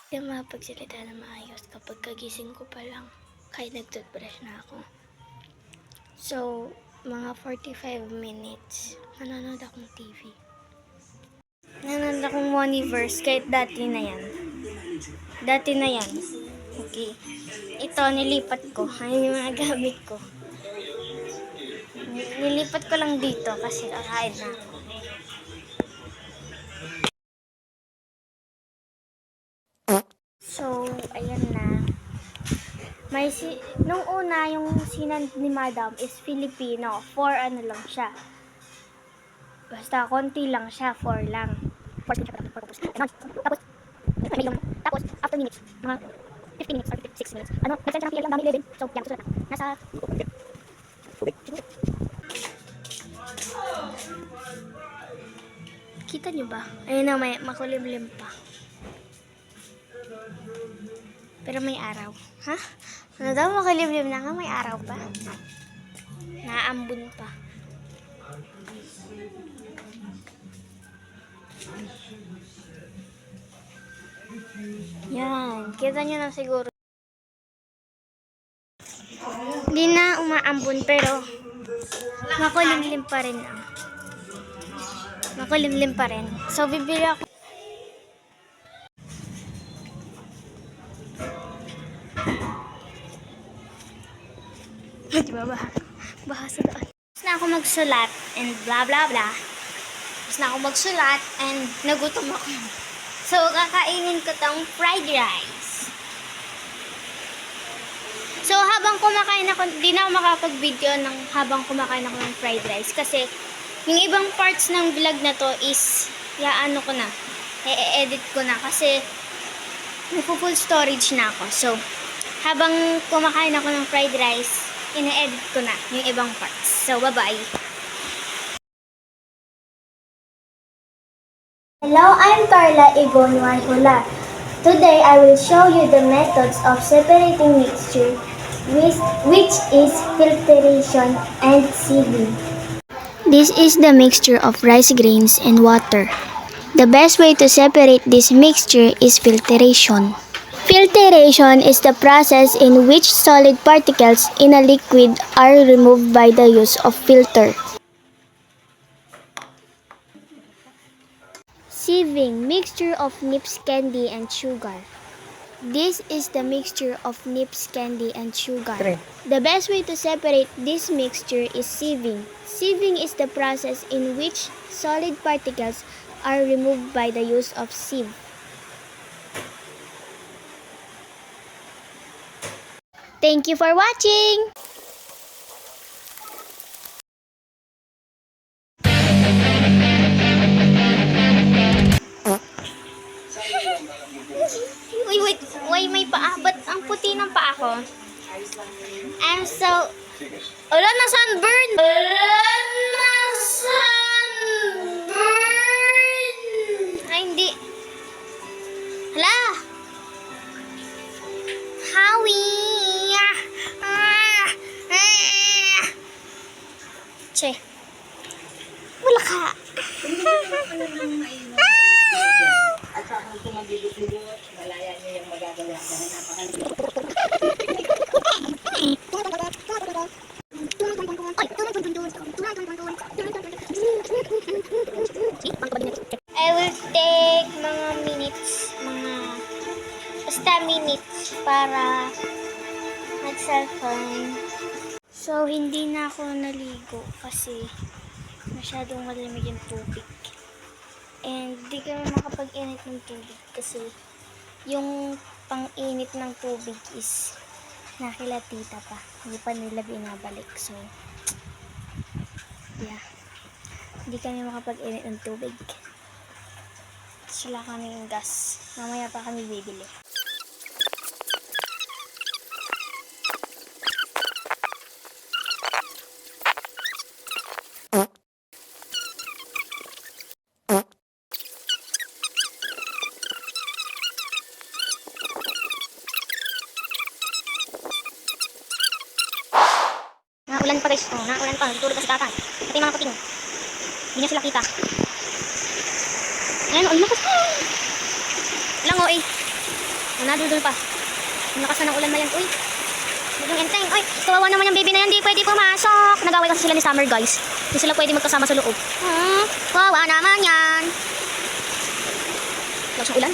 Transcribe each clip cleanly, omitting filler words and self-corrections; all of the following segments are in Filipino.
Hindi makapagsalita na maayos kapag kagising ko pa lang, kahit nag-toothbrush na ako. So, mga 45 minutes, nanonood akong TV. Nanonood akong Moniverse, kahit dati na yan. Dati na yan. Okay. Ito, nilipat ko. Ayun yung mga gamit ko. Nilipat ko lang dito kasi kakain na ako. So, ayan na. Nung una, yung sinan ni Madam is Filipino. 4 ano lang siya. Basta konti lang siya, 4 lang. Tapos, after minutes, mga 15 minutes or 56 minutes. Nag-send siya ng PL lang, dami 11. So, yan, susunod na. Nasa... Kita nyo ba? Ayun na, may makulimlim pa. Pero may araw. Ha? Ano daw, makulimlim na nga, may araw pa. Naambun pa. Yan. Kita nyo na siguro. Hindi na umaambun pero makulimlim pa rin. Makulimlim pa rin. So, bibili ako. Di ba baha sa daan. Tapos na ako magsulat and blah blah blah. Tapos na ako magsulat and nagutom ako. So, kakainin ko tong fried rice. So, habang kumakain ako, di na ako makapag-video ng habang kumakain ako ng fried rice. Kasi, yung ibang parts ng vlog na to is, ano ko na, i-edit ko na. Kasi, full storage na ako. So, habang kumakain ako ng fried rice, ina-edit ko na yung ibang parts. So, bye-bye. Hello, I'm Carla Igon Warhula. Today, I will show you the methods of separating mixture, which is filtration and sieving. This is the mixture of rice grains and water. The best way to separate this mixture is filtration. Filtration is the process in which solid particles in a liquid are removed by the use of filter. Sieving, mixture of nips candy and sugar. This is the mixture of nips candy and sugar. The best way to separate this mixture is sieving. Sieving is the process in which solid particles are removed by the use of sieve. Thank you for watching! Wait, may paabot ang puti ng paa ko. I'm so... Wala na sunburn! Wala na sunburn! Ay, hindi. Hala! Howie! Che. Wala ka. At sa kung tumagilot-ilot, malaya niyo yung magagawa dahil I will take mga minutes, basta minutes para mag-cellphone. So, hindi na ako naligo kasi masyadong malamig yung tubig. And di kami makapag-init ng tubig kasi yung pang-init ng tubig is nakilatita pa. Hindi pa nila binabalik. So, yeah. Hindi kami makapag-init ng tubig. Sila kami yung gas. Mamaya pa kami bibili. Naulan pa guys. Oh, naulan pa. Tutulog pa si tatay. Ito yung mga kuting. Hindi na sila kita. Ayan, ang lakas. Lango eh. Nadudul pa. Ang lakas na ng ulan na yan. Uy, biglang enteng. Uy, kawawa naman yung baby na yan. Di pwede pumasok. Nag-away kasi sila ni Summer, guys. Hindi sila pwede magkasama sa loob. Kawawa naman yan. Lakas ng ulan.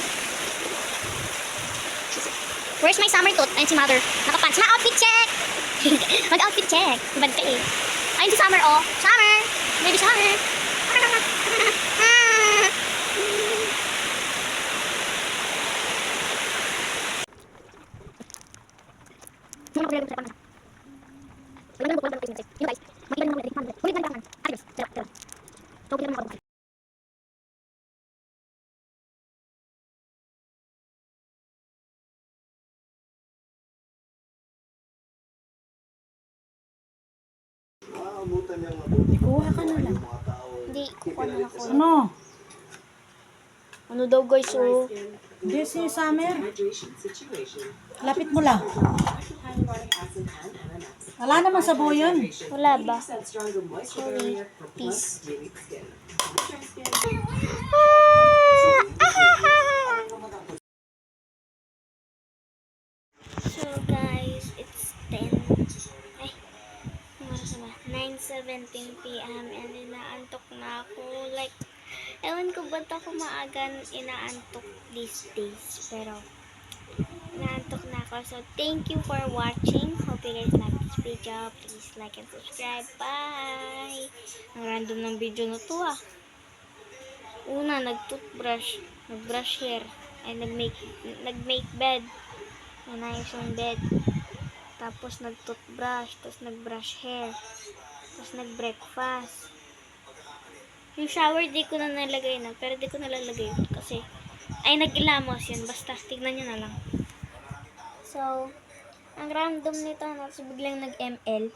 Where's my summer coat? Ayun si mother. Nakapants. Ma-outfit check! Mag-outfit check. Ibad ka eh. Ayun si Summer, oh. Summer! Baby Summer! Kuha ka na lang. Hindi, kukuha na ako. Ano? Ano daw guys, oh. Hindi si Summer. Lapit mo lang. Wala naman sa buo yun. Wala ba? Sorry. Peace. So guys, it's 10. Ay, ano oras na ba? 9:17 p.m. and inaantok na ako. Like, ewan ko ba't ako maagan inaantok these days. Pero, inaantok na ako. So, thank you for watching. Hope you guys like this video. Please like and subscribe. Bye! Ang random ng video na to ah. Una, nag-toothbrush. Nag-brush hair. Ay, nag-make bed. Inayos yung bed. Tapos nag-toothbrush. Tapos nag-brush hair. Tapos nag-breakfast. Yung shower, di ko na nalagay na. Pero di ko nalalagay yun. Kasi, ay, nag-ilamos yun. Basta, tignan nyo na lang. So, ang random nito, no? So, biglang nag-ML.